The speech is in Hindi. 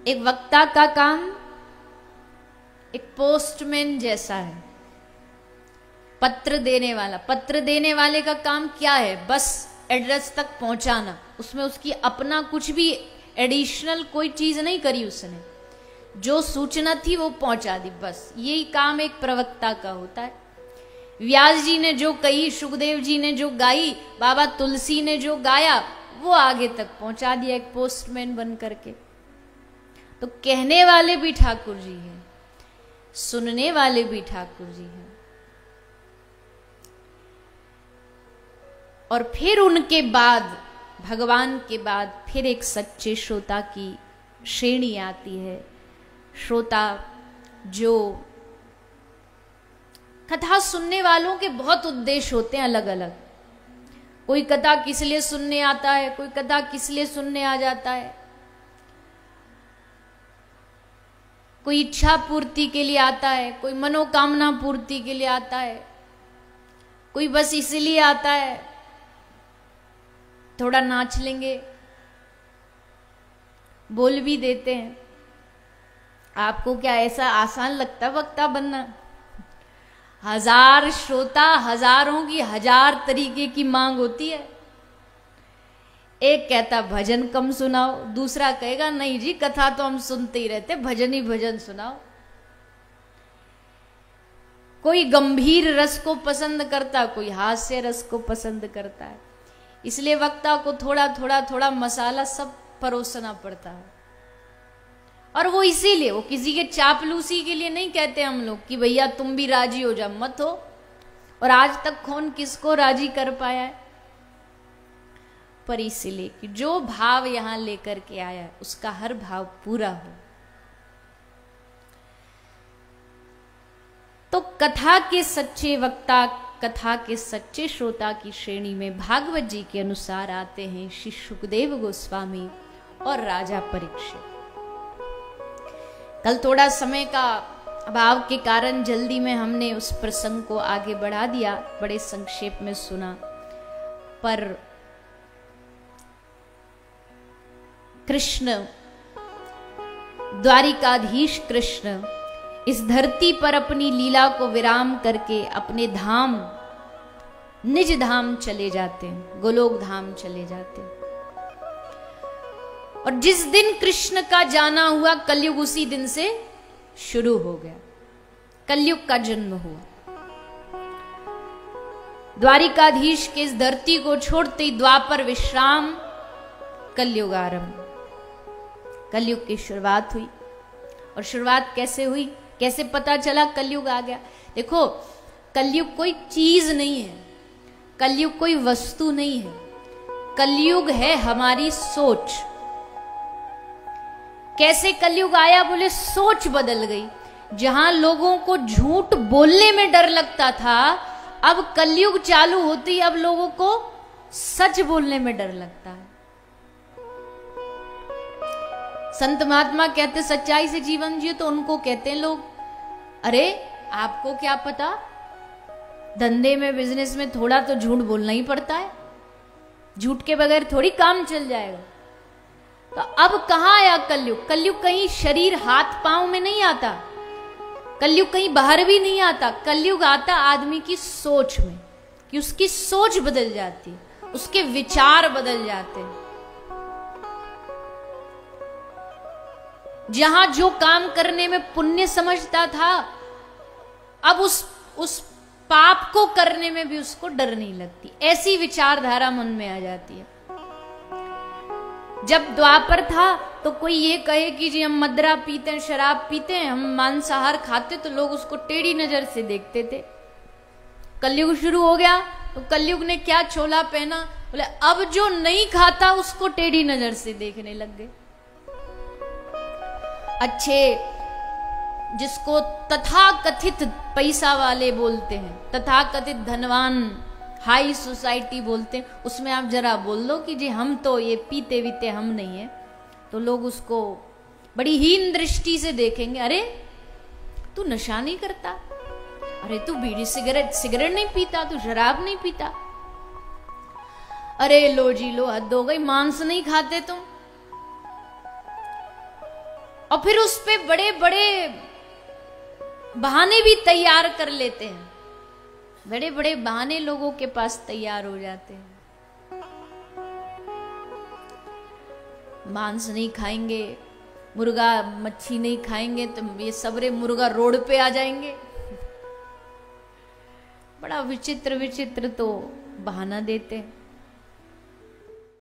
एक वक्ता का काम एक पोस्टमैन जैसा है, पत्र देने वाला। पत्र देने वाले का काम क्या है? बस एड्रेस तक पहुंचाना। उसमें उसकी अपना कुछ भी एडिशनल कोई चीज नहीं करी उसने, जो सूचना थी वो पहुंचा दी, बस यही काम एक प्रवक्ता का होता है। व्यास जी ने जो कही, सुखदेव जी ने जो गाई, बाबा तुलसी ने जो गाया, वो आगे तक पहुंचा दिया एक पोस्टमैन बन करके। तो कहने वाले भी ठाकुर जी हैं, सुनने वाले भी ठाकुर जी हैं। और फिर उनके बाद, भगवान के बाद, फिर एक सच्चे श्रोता की श्रेणी आती है। श्रोता जो कथा सुनने वालों के बहुत उद्देश्य होते हैं अलग अलग। कोई कथा किस लिए सुनने आता है, कोई कथा किस लिए सुनने आ जाता है, कोई इच्छा पूर्ति के लिए आता है, कोई मनोकामना पूर्ति के लिए आता है, कोई बस इसलिए आता है थोड़ा नाच लेंगे, बोल भी देते हैं। आपको क्या ऐसा आसान लगता है वक्ता बनना? हजार श्रोता, हजारों की हजार तरीके की मांग होती है। एक कहता भजन कम सुनाओ, दूसरा कहेगा नहीं जी कथा तो हम सुनते ही रहते, भजन ही भजन सुनाओ। कोई गंभीर रस को पसंद करता, कोई हास्य रस को पसंद करता है। इसलिए वक्ता को थोड़ा थोड़ा थोड़ा मसाला सब परोसना पड़ता है। और वो इसीलिए, वो किसी के चापलूसी के लिए नहीं कहते हम लोग कि भैया तुम भी राजी हो जाओ, मत हो। और आज तक कौन किसको राजी कर पाया है? पर इसीलिए कि जो भाव यहां लेकर के आया है उसका हर भाव पूरा हो। तो कथा के सच्चे वक्ता, कथा के सच्चे श्रोता की श्रेणी में भागवत जी के अनुसार आते हैं श्री सुखदेव गोस्वामी और राजा परीक्षित। कल थोड़ा समय का अभाव के कारण जल्दी में हमने उस प्रसंग को आगे बढ़ा दिया, बड़े संक्षेप में सुना। पर कृष्ण, द्वारिकाधीश कृष्ण इस धरती पर अपनी लीला को विराम करके अपने धाम, निज धाम चले जाते हैं, गोलोक धाम चले जाते हैं। और जिस दिन कृष्ण का जाना हुआ, कलयुग उसी दिन से शुरू हो गया, कलयुग का जन्म हुआ। द्वारिकाधीश के इस धरती को छोड़ते ही द्वापर विश्राम, कलयुग आरंभ, कलयुग की शुरुआत हुई। और शुरुआत कैसे हुई, कैसे पता चला कलयुग आ गया? देखो, कलयुग कोई चीज नहीं है, कलयुग कोई वस्तु नहीं है, कलयुग है हमारी सोच। कैसे कलयुग आया? बोले सोच बदल गई। जहां लोगों को झूठ बोलने में डर लगता था, अब कलयुग चालू होती अब लोगों को सच बोलने में डर लगता है। संत महात्मा कहते सच्चाई से जीवन जियो, तो उनको कहते हैं लोग, अरे आपको क्या पता, धंधे में, बिजनेस में थोड़ा तो झूठ बोलना ही पड़ता है, झूठ के बगैर थोड़ी काम चल जाएगा। तो अब कहां आया कलयुग? कलयुग कहीं शरीर हाथ पांव में नहीं आता, कलयुग कहीं बाहर भी नहीं आता, कलयुग आता आदमी की सोच में, कि उसकी सोच बदल जाती, उसके विचार बदल जाते हैं। जहां जो काम करने में पुण्य समझता था, अब उस पाप को करने में भी उसको डर नहीं लगती, ऐसी विचारधारा मन में आ जाती है। जब द्वापर था तो कोई ये कहे कि जी हम मदरा पीते हैं, शराब पीते हैं, हम मांसाहार खाते, तो लोग उसको टेढ़ी नजर से देखते थे। कलयुग शुरू हो गया तो कलयुग ने क्या छोला पहना? बोले अब जो नहीं खाता उसको टेढ़ी नजर से देखने लग गए। अच्छे, जिसको तथाकथित पैसा वाले बोलते हैं, तथाकथित धनवान, हाई सोसाइटी बोलते हैं, उसमें आप जरा बोल दो कि जी हम तो ये पीते वीते हम नहीं है, तो लोग उसको बड़ी हीन दृष्टि से देखेंगे। अरे तू नशा नहीं करता, अरे तू बीड़ी सिगरेट नहीं पीता, तू शराब नहीं पीता, अरे लो जी लो, हद हो गई, मांस नहीं खाते तुम। और फिर उस पे बड़े बड़े बहाने भी तैयार कर लेते हैं, बड़े बड़े बहाने लोगों के पास तैयार हो जाते हैं। मांस नहीं खाएंगे, मुर्गा मच्छी नहीं खाएंगे तो ये सबरे मुर्गा रोड पे आ जाएंगे। बड़ा विचित्र विचित्र तो बहाना देते हैं।